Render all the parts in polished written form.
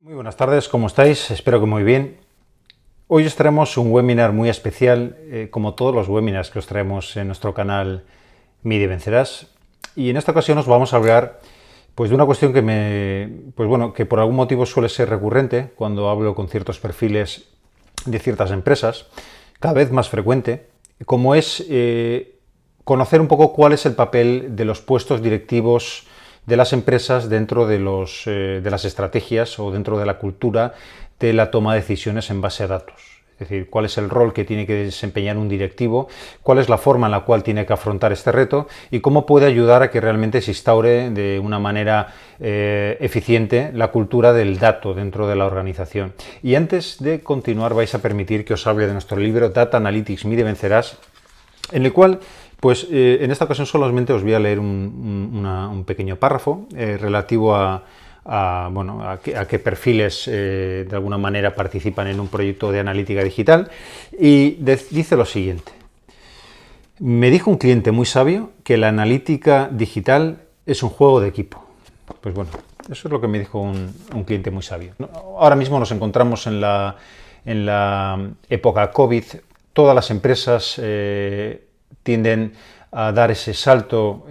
Muy buenas tardes, ¿cómo estáis? Espero que muy bien. Hoy os traemos un webinar muy especial, como todos los webinars que os traemos en nuestro canal Mide y Vencerás. Y en esta ocasión os vamos a hablar de una cuestión que por algún motivo suele ser recurrente cuando hablo con ciertos perfiles de ciertas empresas, cada vez más frecuente, como es conocer un poco cuál es el papel de los puestos directivos de las empresas dentro de las estrategias o dentro de la cultura de la toma de decisiones en base a datos. Es decir, cuál es el rol que tiene que desempeñar un directivo, cuál es la forma en la cual tiene que afrontar este reto y cómo puede ayudar a que realmente se instaure de una manera eficiente la cultura del dato dentro de la organización. Y antes de continuar vais a permitir que os hable de nuestro libro Data Analytics Mide y Vencerás, en el cual en esta ocasión solamente os voy a leer un pequeño párrafo relativo a qué perfiles de alguna manera participan en un proyecto de analítica digital, y dice lo siguiente: me dijo un cliente muy sabio que la analítica digital es un juego de equipo. Pues bueno, eso es lo que me dijo un cliente muy sabio. Ahora mismo nos encontramos en la época COVID. Todas las empresas tienden a dar ese salto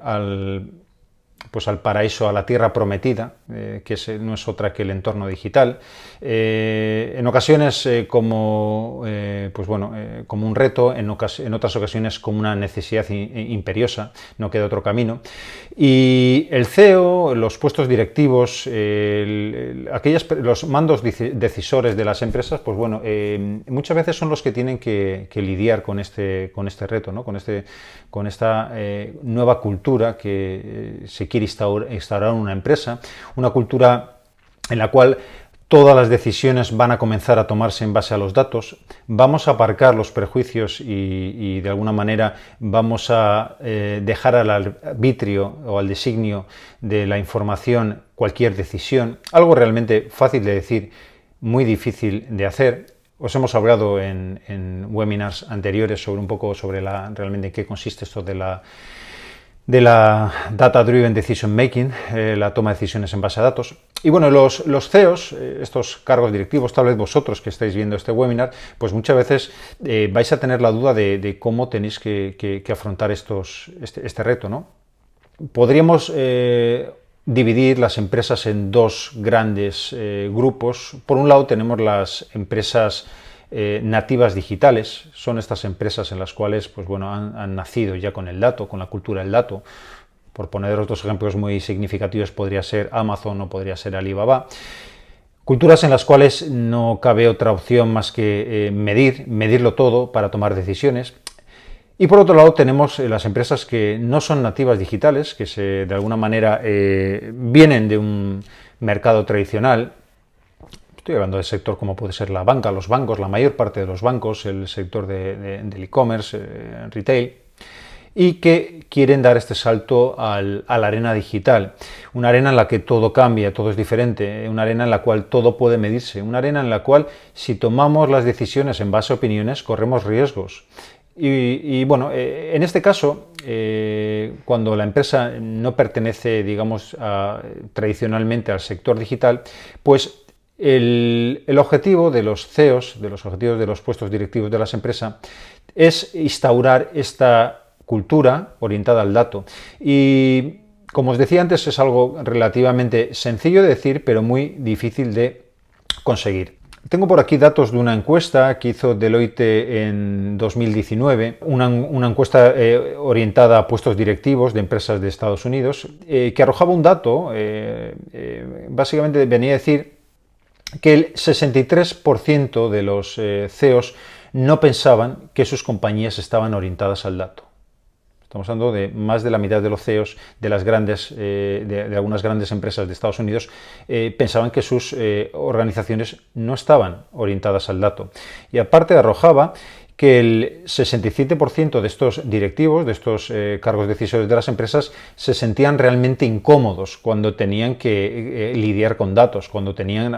al paraíso, a la tierra prometida, que no es otra que el entorno digital. En ocasiones como un reto, en otras ocasiones como una necesidad imperiosa, no queda otro camino. Y el CEO, los puestos directivos, los mandos decisores de las empresas, muchas veces son los que tienen que lidiar con este reto, ¿no? con esta nueva cultura que se quiere instaurar en una empresa, una cultura en la cual todas las decisiones van a comenzar a tomarse en base a los datos. Vamos a aparcar los prejuicios y de alguna manera vamos a dejar al arbitrio o al designio de la información cualquier decisión, algo realmente fácil de decir, muy difícil de hacer. Os hemos hablado en webinars anteriores sobre realmente en qué consiste esto de la Data Driven Decision Making, la toma de decisiones en base a datos. Y bueno, los CEOs, estos cargos directivos, tal vez vosotros que estáis viendo este webinar, pues muchas veces vais a tener la duda de cómo tenéis que afrontar este reto, ¿no? Podríamos dividir las empresas en dos grandes grupos. Por un lado tenemos las empresas nativas digitales. Son estas empresas en las cuales han nacido ya con el dato, con la cultura del dato. Por poner otros ejemplos muy significativos, podría ser Amazon o podría ser Alibaba. Culturas en las cuales no cabe otra opción más que medirlo todo para tomar decisiones. Y por otro lado tenemos las empresas que no son nativas digitales, que de alguna manera vienen de un mercado tradicional. Estoy hablando del sector como puede ser la banca, los bancos, la mayor parte de los bancos, el sector del e-commerce, retail, y que quieren dar este salto a la arena digital, una arena en la que todo cambia, todo es diferente, una arena en la cual todo puede medirse, una arena en la cual si tomamos las decisiones en base a opiniones corremos riesgos. En este caso, cuando la empresa no pertenece, digamos, tradicionalmente al sector digital, pues el objetivo de los CEOs, de los objetivos de los puestos directivos de las empresas, es instaurar esta cultura orientada al dato. Y como os decía antes, es algo relativamente sencillo de decir, pero muy difícil de conseguir. Tengo por aquí datos de una encuesta que hizo Deloitte en 2019, una encuesta orientada a puestos directivos de empresas de Estados Unidos, que arrojaba un dato, básicamente venía a decir que el 63% de los CEOs no pensaban que sus compañías estaban orientadas al dato. Estamos hablando de más de la mitad de los CEOs de algunas grandes empresas de Estados Unidos pensaban que sus organizaciones no estaban orientadas al dato. Y aparte arrojaba que el 67% de estos directivos, de estos cargos decisores de las empresas, se sentían realmente incómodos cuando tenían que lidiar con datos, cuando tenían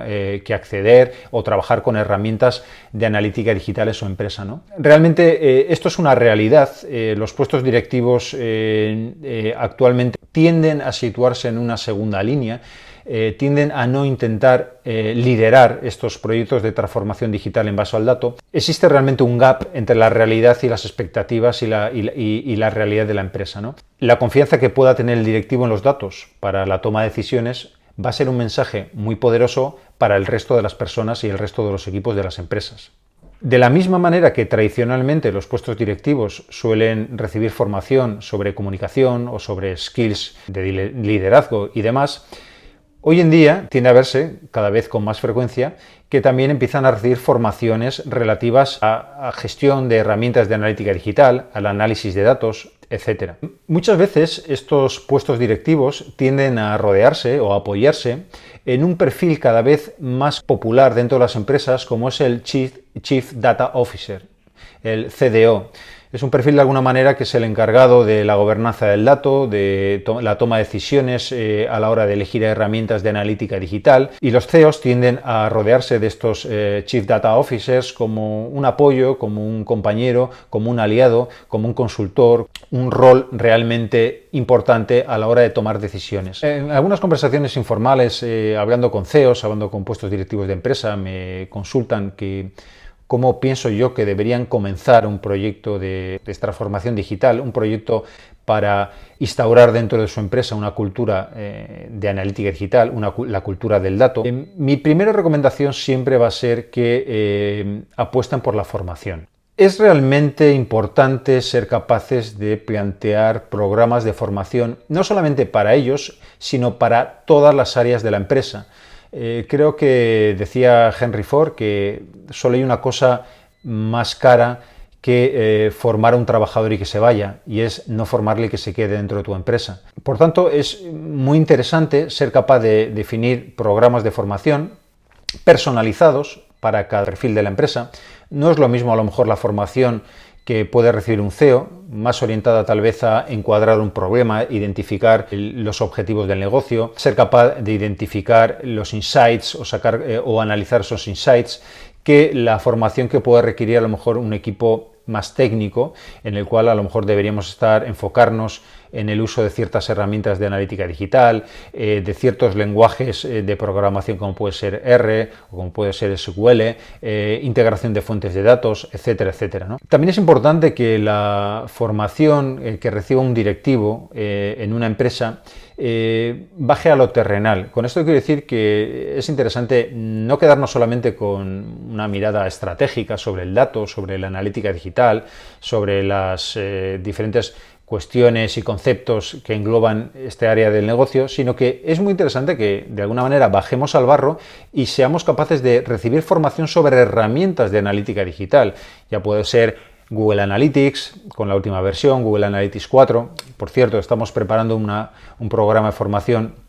que acceder o trabajar con herramientas de analítica digital en su empresa, ¿no? Realmente esto es una realidad. Los puestos directivos actualmente tienden a situarse en una segunda línea. tienden a no intentar liderar estos proyectos de transformación digital en base al dato. Existe realmente un gap entre la realidad y las expectativas y la realidad de la empresa, ¿no? La confianza que pueda tener el directivo en los datos para la toma de decisiones va a ser un mensaje muy poderoso para el resto de las personas y el resto de los equipos de las empresas. De la misma manera que tradicionalmente los puestos directivos suelen recibir formación sobre comunicación o sobre skills de liderazgo y demás, hoy en día tiende a verse cada vez con más frecuencia que también empiezan a recibir formaciones relativas a gestión de herramientas de analítica digital, al análisis de datos, etc. Muchas veces estos puestos directivos tienden a rodearse o a apoyarse en un perfil cada vez más popular dentro de las empresas, como es el Chief Data Officer, el CDO. Es un perfil de alguna manera que es el encargado de la gobernanza del dato, de la toma de decisiones a la hora de elegir herramientas de analítica digital, y los CEOs tienden a rodearse de estos Chief Data Officers como un apoyo, como un compañero, como un aliado, como un consultor, un rol realmente importante a la hora de tomar decisiones. En algunas conversaciones informales, hablando con CEOs, hablando con puestos directivos de empresa, me consultan cómo pienso yo que deberían comenzar un proyecto de transformación digital, un proyecto para instaurar dentro de su empresa una cultura de analítica digital, la cultura del dato. Mi primera recomendación siempre va a ser que apuesten por la formación. Es realmente importante ser capaces de plantear programas de formación, no solamente para ellos, sino para todas las áreas de la empresa. Creo que decía Henry Ford que solo hay una cosa más cara que formar a un trabajador y que se vaya, y es no formarle y que se quede dentro de tu empresa. Por tanto, es muy interesante ser capaz de definir programas de formación personalizados para cada perfil de la empresa. No es lo mismo a lo mejor la formación que puede recibir un CEO, más orientada tal vez a encuadrar un problema, identificar los objetivos del negocio, ser capaz de identificar los insights o sacar o analizar esos insights, que la formación que puede requerir a lo mejor un equipo más técnico, en el cual a lo mejor deberíamos enfocarnos en el uso de ciertas herramientas de analítica digital, de ciertos lenguajes de programación como puede ser R o como puede ser SQL, integración de fuentes de datos, etcétera, etcétera, ¿no? También es importante que la formación que reciba un directivo en una empresa baje a lo terrenal. Con esto quiero decir que es interesante no quedarnos solamente con una mirada estratégica sobre el dato, sobre la analítica digital, sobre las diferentes cuestiones y conceptos que engloban este área del negocio, sino que es muy interesante que de alguna manera bajemos al barro y seamos capaces de recibir formación sobre herramientas de analítica digital. Ya puede ser Google Analytics, con la última versión, Google Analytics 4. Por cierto, estamos preparando un programa de formación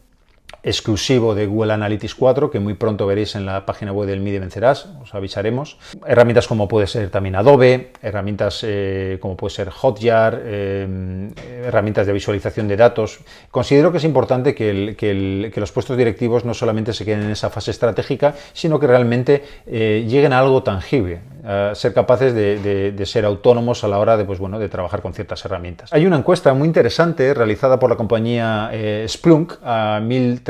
exclusivo de Google Analytics 4, que muy pronto veréis en la página web del MIDI Vencerás, os avisaremos. Herramientas como puede ser también Adobe, herramientas como puede ser Hotjar, herramientas de visualización de datos. Considero que es importante que los puestos directivos no solamente se queden en esa fase estratégica, sino que realmente lleguen a algo tangible, a ser capaces de ser autónomos a la hora de trabajar con ciertas herramientas. Hay una encuesta muy interesante realizada por la compañía Splunk a 1.300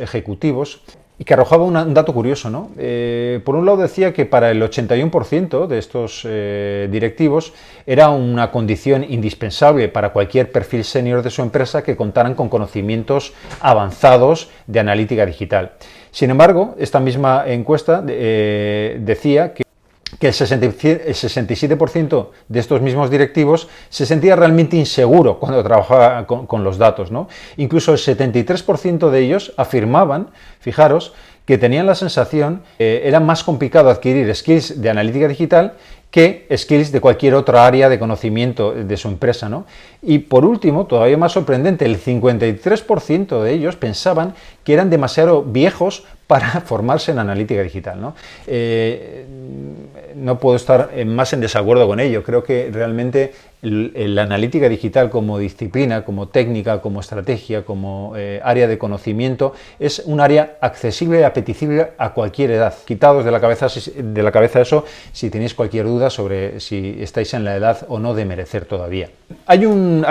ejecutivos y que arrojaba un dato curioso, ¿no? Por un lado decía que para el 81% de estos directivos era una condición indispensable para cualquier perfil senior de su empresa que contaran con conocimientos avanzados de analítica digital. Sin embargo, esta misma encuesta decía que el 67% de estos mismos directivos se sentía realmente inseguro cuando trabajaba con los datos, ¿no? Incluso el 73% de ellos afirmaban, fijaros, que tenían la sensación que era más complicado adquirir skills de analítica digital que skills de cualquier otra área de conocimiento de su empresa, ¿no? Y por último, todavía más sorprendente, el 53% de ellos pensaban que eran demasiado viejos para formarse en analítica digital, ¿no? No puedo estar más en desacuerdo con ello. Creo que realmente la analítica digital como disciplina, como técnica, como estrategia, como área de conocimiento, es un área accesible y apetecible a cualquier edad. Quitados de la cabeza eso, si tenéis cualquier duda duda sobre si estáis en la edad o no de merecer todavía. Hay un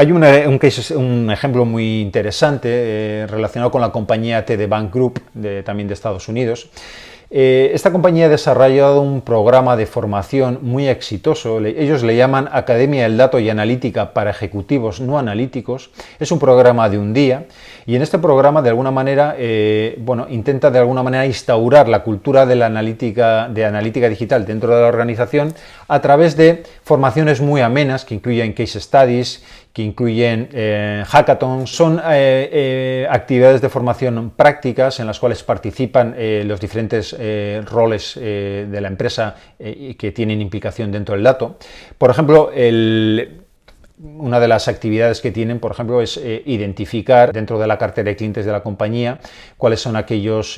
ejemplo muy interesante relacionado con la compañía TD Bank Group, también de Estados Unidos. Esta compañía ha desarrollado un programa de formación muy exitoso. Ellos le llaman Academia del Dato y Analítica para Ejecutivos No Analíticos. Es un programa de un día y en este programa de alguna manera intenta de alguna manera instaurar la cultura de la analítica digital dentro de la organización a través de formaciones muy amenas que incluyen case studies, que incluyen hackathons. Son actividades de formación prácticas en las cuales participan los diferentes roles de la empresa que tienen implicación dentro del dato. Por ejemplo, una de las actividades que tienen, por ejemplo, es identificar dentro de la cartera de clientes de la compañía cuáles son aquellos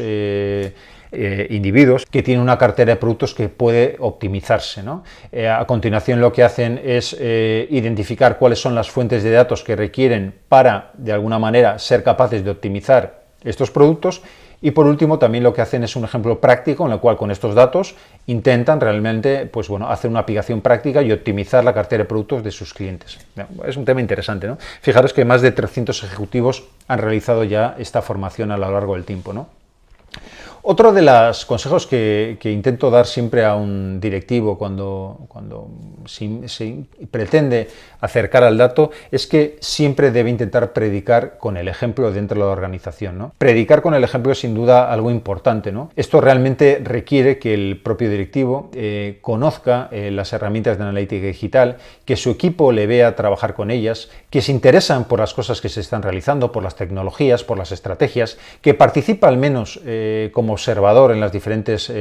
individuos que tienen una cartera de productos que puede optimizarse, ¿no? A continuación lo que hacen es identificar cuáles son las fuentes de datos que requieren para, de alguna manera, ser capaces de optimizar estos productos. Y por último también lo que hacen es un ejemplo práctico en el cual con estos datos intentan realmente hacer una aplicación práctica y optimizar la cartera de productos de sus clientes. Es un tema interesante, ¿no? Fijaros que más de 300 ejecutivos han realizado ya esta formación a lo largo del tiempo, ¿no? Otro de los consejos que intento dar siempre a un directivo cuando se pretende acercar al dato es que siempre debe intentar predicar con el ejemplo dentro de la organización, ¿no? Predicar con el ejemplo es sin duda algo importante, ¿no? Esto realmente requiere que el propio directivo conozca las herramientas de analítica digital, que su equipo le vea trabajar con ellas, que se interesan por las cosas que se están realizando, por las tecnologías, por las estrategias, que participa al menos como observador en las diferentes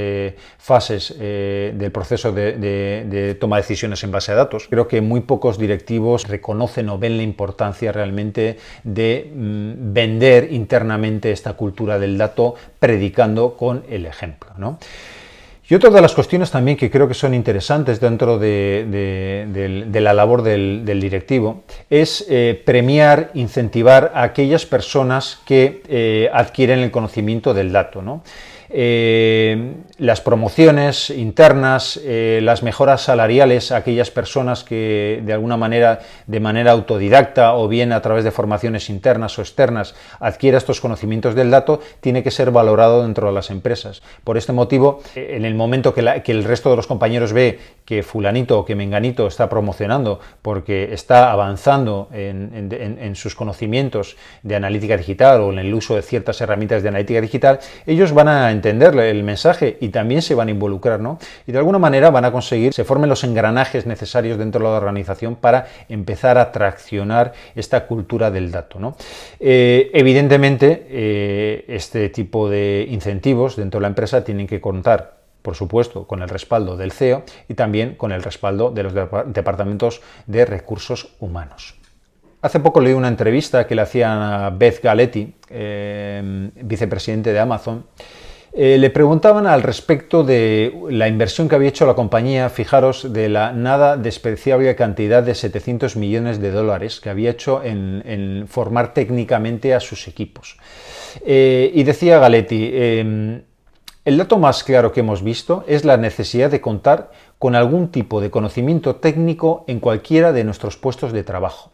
fases del proceso de toma de decisiones en base a datos. Creo que muy pocos directivos reconocen o ven la importancia realmente de vender internamente esta cultura del dato predicando con el ejemplo, ¿no? Y otra de las cuestiones también que creo que son interesantes dentro de la labor del directivo es premiar, incentivar a aquellas personas que adquieren el conocimiento del dato, ¿no? Las promociones internas, las mejoras salariales a aquellas personas que de alguna manera, de manera autodidacta o bien a través de formaciones internas o externas adquiera estos conocimientos del dato, tiene que ser valorado dentro de las empresas. Por este motivo, en el momento que el resto de los compañeros ve que fulanito o que menganito está promocionando porque está avanzando en sus conocimientos de analítica digital o en el uso de ciertas herramientas de analítica digital, ellos van a entender el mensaje y también se van a involucrar, ¿no? Y de alguna manera van a conseguir que se formen los engranajes necesarios dentro de la organización para empezar a traccionar esta cultura del dato, ¿no? Evidentemente, este tipo de incentivos dentro de la empresa tienen que contar, por supuesto, con el respaldo del CEO y también con el respaldo de los departamentos de recursos humanos. Hace poco leí una entrevista que le hacían a Beth Galetti, vicepresidente de Amazon. Le preguntaban al respecto de la inversión que había hecho la compañía, fijaros, de la nada despreciable cantidad de 700 millones de dólares que había hecho en formar técnicamente a sus equipos. Y decía Galetti, el dato más claro que hemos visto es la necesidad de contar con algún tipo de conocimiento técnico en cualquiera de nuestros puestos de trabajo.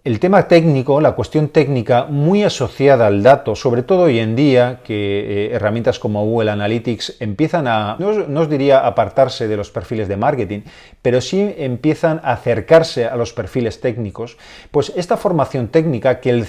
El tema técnico, la cuestión técnica muy asociada al dato, sobre todo hoy en día que herramientas como Google Analytics empiezan no os diría apartarse de los perfiles de marketing, pero sí empiezan a acercarse a los perfiles técnicos, pues esta formación técnica, que el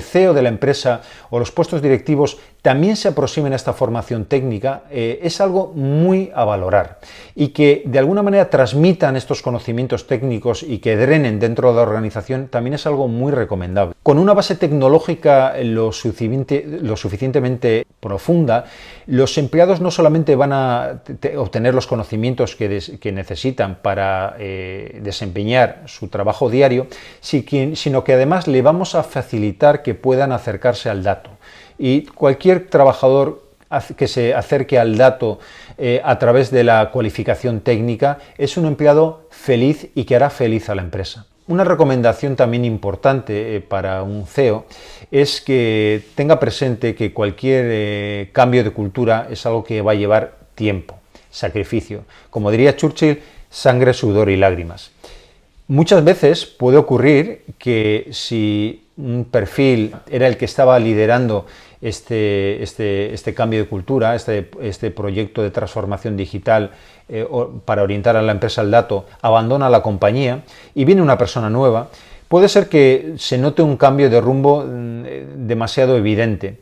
CEO de la empresa o los puestos directivos también se aproximen a esta formación técnica, es algo muy a valorar y que de alguna manera transmitan estos conocimientos técnicos y que drenen dentro de la organización también es algo muy recomendable. Con una base tecnológica lo suficientemente profunda, los empleados no solamente van a obtener los conocimientos que necesitan para desempeñar su trabajo diario, sino que además le vamos a facilitar que puedan acercarse al dato. Y cualquier trabajador que se acerque al dato a través de la cualificación técnica es un empleado feliz y que hará feliz a la empresa. Una recomendación también importante para un CEO es que tenga presente que cualquier cambio de cultura es algo que va a llevar tiempo, sacrificio. Como diría Churchill, sangre, sudor y lágrimas. Muchas veces puede ocurrir que si un perfil era el que estaba liderando este cambio de cultura, este proyecto de transformación digital para orientar a la empresa al dato, abandona la compañía y viene una persona nueva, puede ser que se note un cambio de rumbo demasiado evidente.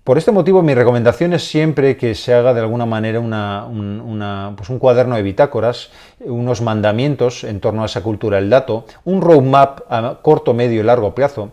Por este motivo, mi recomendación es siempre que se haga de alguna manera un cuaderno de bitácoras, unos mandamientos en torno a esa cultura del dato, un roadmap a corto, medio y largo plazo,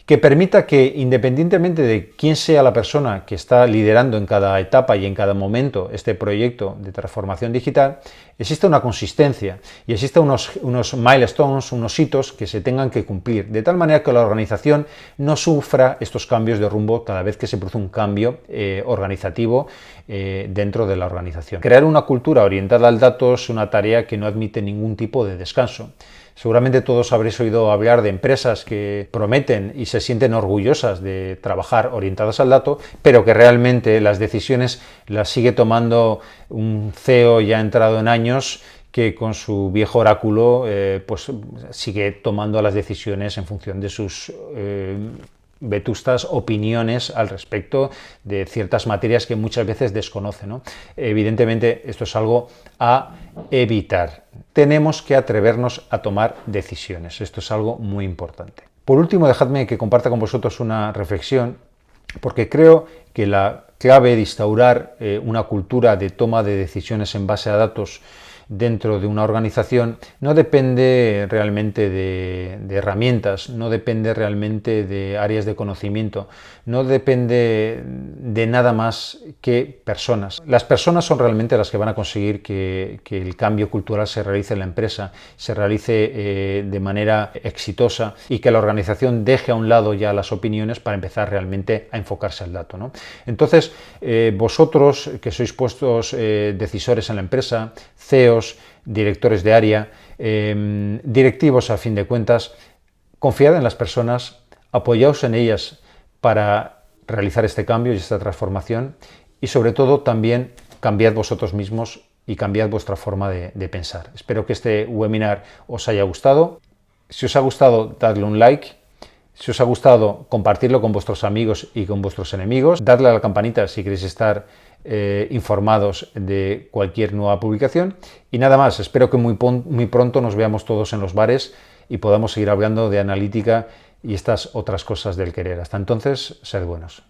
que permita que, independientemente de quién sea la persona que está liderando en cada etapa y en cada momento este proyecto de transformación digital, exista una consistencia y exista unos milestones, unos hitos que se tengan que cumplir, de tal manera que la organización no sufra estos cambios de rumbo cada vez que se produce un cambio organizativo dentro de la organización. Crear una cultura orientada al dato es una tarea que no admite ningún tipo de descanso. Seguramente todos habréis oído hablar de empresas que prometen y se sienten orgullosas de trabajar orientadas al dato, pero que realmente las decisiones las sigue tomando un CEO ya entrado en años que con su viejo oráculo pues sigue tomando las decisiones en función de sus vetustas opiniones al respecto de ciertas materias que muchas veces desconoce, ¿no? Evidentemente esto es algo a evitar. Tenemos que atrevernos a tomar decisiones. Esto es algo muy importante. Por último, dejadme que comparta con vosotros una reflexión, porque creo que la clave de instaurar una cultura de toma de decisiones en base a datos dentro de una organización no depende realmente de herramientas, no depende realmente de áreas de conocimiento, no depende de nada más que personas. Las personas son realmente las que van a conseguir que el cambio cultural se realice en la empresa, se realice de manera exitosa y que la organización deje a un lado ya las opiniones para empezar realmente a enfocarse al dato, ¿no? Entonces, vosotros que sois puestos decisores en la empresa, CEOs, directores de área, directivos a fin de cuentas, confiad en las personas, apoyaos en ellas para realizar este cambio y esta transformación y sobre todo también cambiad vosotros mismos y cambiad vuestra forma de pensar. Espero que este webinar os haya gustado. Si os ha gustado, dadle un like. Si os ha gustado, compartirlo con vuestros amigos y con vuestros enemigos. Dadle a la campanita si queréis estar informados de cualquier nueva publicación. Y nada más, espero que muy pronto nos veamos todos en los bares y podamos seguir hablando de analítica y estas otras cosas del querer. Hasta entonces, sed buenos.